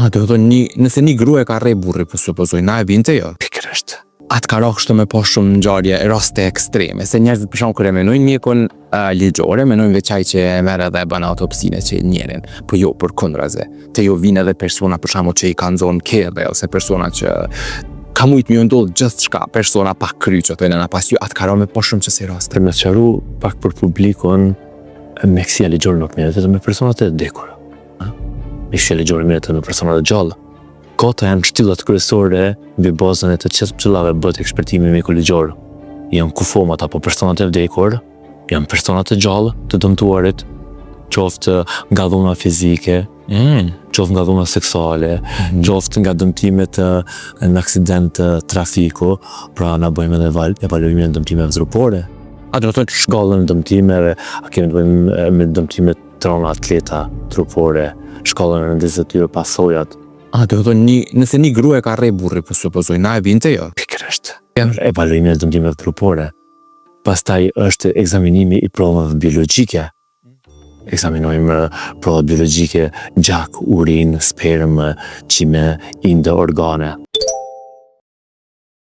Do të thonë nëse një grua e ka rrej burri, po supozoj, na e binte jo. Pikërisht. Atë ka kështu me po shumë ngjarje raste ekstreme, se njerëzit për shkak kur e menojnë mjekun ligjore, menojnë veç ai që e merr edhe e bën autopsinë që njerin, po jo përkundrazi. Te jo vinë edhe persona për shkakun që i kanë zonë kerre ose persona që ka mujt më ndodh gjithçka, persona pa kryq ato në pas ju atë ka me po shumë çësi raste. Për me sqaru pak për publikun, mjekësia ligjore nuk merret vetëm me personat e vdekur. Mjekësia ligjore merret me personat e gjallë. Kota janë shtyllat kryesore mbi bazën e të çështjave bëhet ekspertimi mjekoligjor. Janë kufomat apo personat e vdekur, janë personat e gjallë të dëmtuarit, qoftë nga dhuna fizike, qoftë nga dhuna seksuale, qoftë nga dëmtimet në aksident trafiku, pra na bëjmë edhe evaluimin e dëmtimeve trupore. Do të thotë Shkallën e dëmtimeve, a kemi të bëjmë me dëmtimet trona atleta trupore, shkallën e rëndësisë të tyre, pasojat. do të thonë nëse një grua e ka rrej burri, po supozoj, na e binte jo. Pikërisht. Evaluimin e dëmtimeve trupore. Pastaj është ekzaminimi i provave biologjike. Ekzaminojmë provat biologjike, gjak, urinë, spermë, qime, inde, organe.